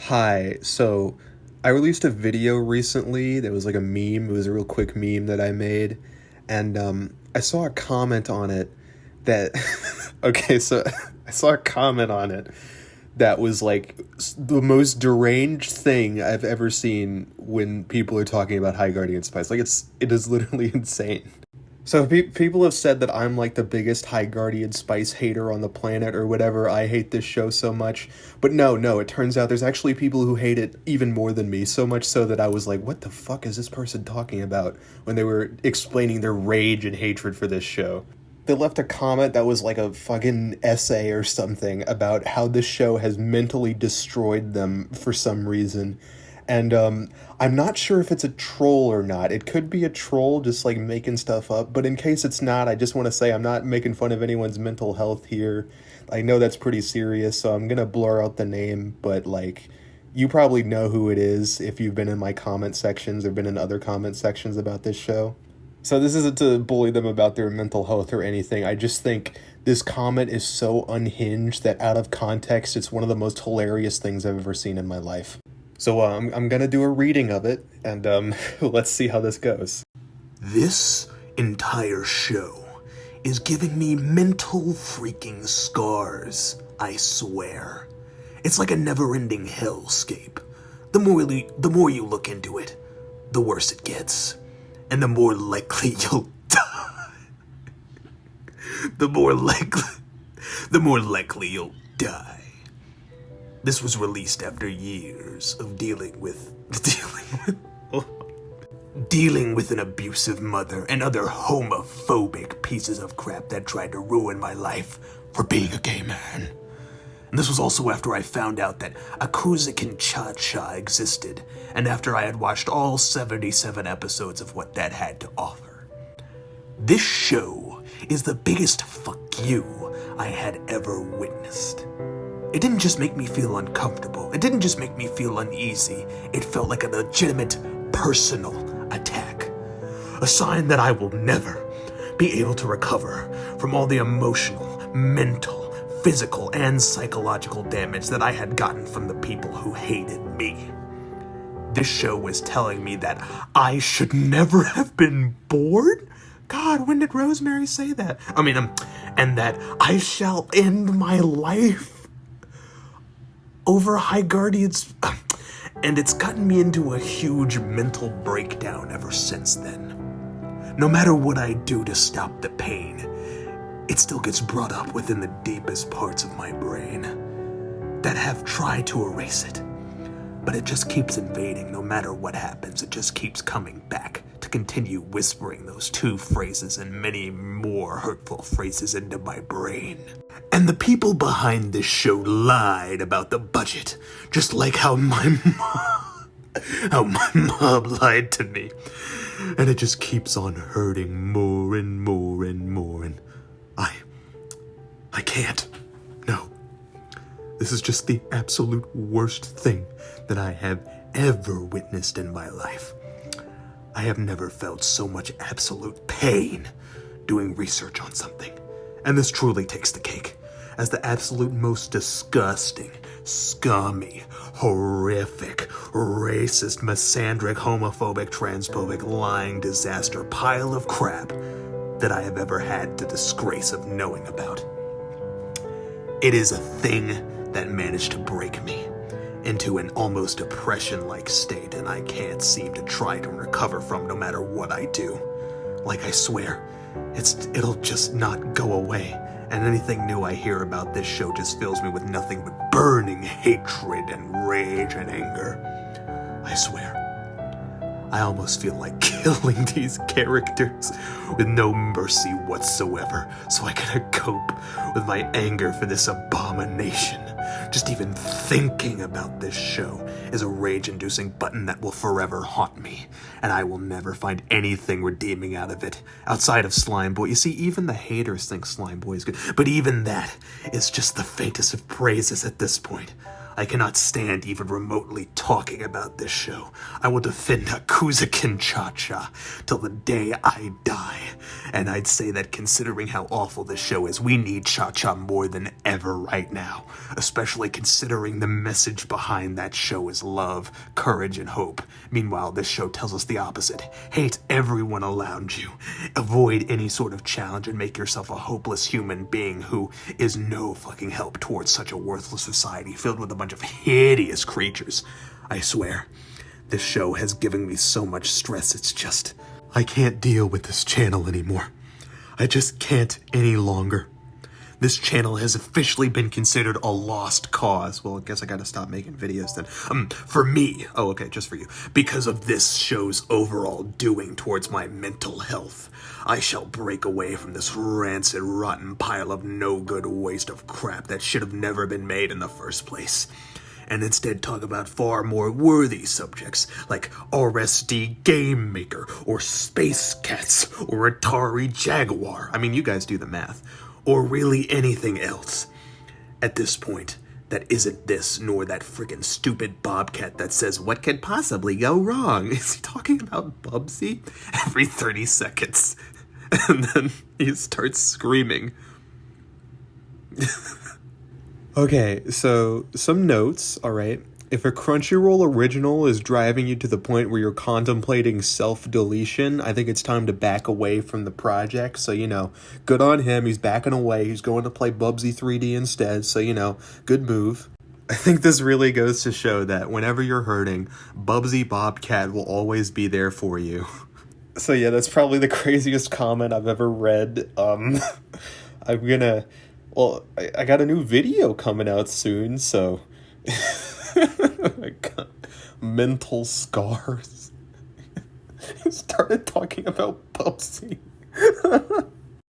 Hi, so I released a video recently that was like a meme. It was a real quick meme that I made, and I saw a comment on it that okay, so I saw a comment on it that was like the most deranged thing I've ever seen when people are talking about High Guardian Spice. Like it is literally insane. So people have said that I'm like the biggest High Guardian Spice hater on the planet or whatever. I hate this show so much. But no, it turns out there's actually people who hate it even more than me. So much so that I was like, what the fuck is this person talking about when they were explaining their rage and hatred for this show? They left a comment that was like a fucking essay or something about how this show has mentally destroyed them for some reason. And I'm not sure if it's a troll or not. It could be a troll just like making stuff up, but in case it's not, I just want to say I'm not making fun of anyone's mental health here. I know that's pretty serious, so I'm gonna blur out the name, but like you probably know who it is if you've been in my comment sections or been in other comment sections about this show. So this isn't to bully them about their mental health or anything. I just think this comment is so unhinged that out of context, it's one of the most hilarious things I've ever seen in my life. So I'm gonna do a reading of it, and let's see how this goes. This entire show is giving me mental freaking scars, I swear. It's like a never-ending hellscape. The more you look into it, the worse it gets. And the more likely you'll die. the more likely you'll die. This was released after years of dealing with an abusive mother and other homophobic pieces of crap that tried to ruin my life for being a gay man. And this was also after I found out that Akuzikin Cha-Cha existed, and after I had watched all 77 episodes of what that had to offer. This show is the biggest fuck you I had ever witnessed. It didn't just make me feel uncomfortable. It didn't just make me feel uneasy. It felt like a legitimate, personal attack. A sign that I will never be able to recover from all the emotional, mental, physical, and psychological damage that I had gotten from the people who hated me. This show was telling me that I should never have been born? God, when did Rosemary say that? And that I shall end my life over High Guardians, and it's gotten me into a huge mental breakdown ever since then. No matter what I do to stop the pain, it still gets brought up within the deepest parts of my brain that have tried to erase it. But it just keeps invading no matter what happens. It just keeps coming back to continue whispering those two phrases and many more hurtful phrases into my brain. And the people behind this show lied about the budget, just like how my mom lied to me. And it just keeps on hurting more and more and more, and I can't. No. This is just the absolute worst thing that I have ever witnessed in my life. I have never felt so much absolute pain doing research on something. And this truly takes the cake as the absolute most disgusting, scummy, horrific, racist, misandric, homophobic, transphobic, lying disaster pile of crap that I have ever had the disgrace of knowing about. It is a thing that managed to break me into an almost depression-like state, and I can't seem to try to recover from no matter what I do. Like, I swear, it'll just not go away, and anything new I hear about this show just fills me with nothing but burning hatred and rage and anger. I swear, I almost feel like killing these characters with no mercy whatsoever so I can cope with my anger for this abomination. Just even thinking about this show is a rage-inducing button that will forever haunt me, and I will never find anything redeeming out of it outside of Slime Boy. You see, even the haters think Slime Boy is good, but even that is just the faintest of praises at this point. I cannot stand even remotely talking about this show. I will defend Akuzakin Cha-Cha till the day I die. And I'd say that considering how awful this show is, we need Cha-Cha more than ever right now. Especially considering the message behind that show is love, courage, and hope. Meanwhile, this show tells us the opposite. Hate everyone around you. Avoid any sort of challenge and make yourself a hopeless human being who is no fucking help towards such a worthless society filled with a bunch of hideous creatures. I swear, this show has given me so much stress, it's just... I can't deal with this channel anymore. I just can't any longer. This channel has officially been considered a lost cause. Well, I guess I gotta stop making videos then. For me. Oh, okay, just for you. Because of this show's overall doing towards my mental health. I shall break away from this rancid, rotten pile of no-good waste of crap that should have never been made in the first place. And instead talk about far more worthy subjects like RSD Game Maker, or Space Cats, or Atari Jaguar. I mean, you guys do the math. Or really anything else. At this point, that isn't this nor that friggin' stupid Bobcat that says, "What could possibly go wrong?" Is he talking about Bubsy? Every 30 seconds. And then he starts screaming. Okay, so some notes, alright. If a Crunchyroll original is driving you to the point where you're contemplating self-deletion, I think it's time to back away from the project. So, good on him. He's backing away. He's going to play Bubsy 3D instead. So, good move. I think this really goes to show that whenever you're hurting, Bubsy Bobcat will always be there for you. So yeah, that's probably the craziest comment I've ever read. I got a new video coming out soon, so... I got mental scars. He started talking about Bubsy.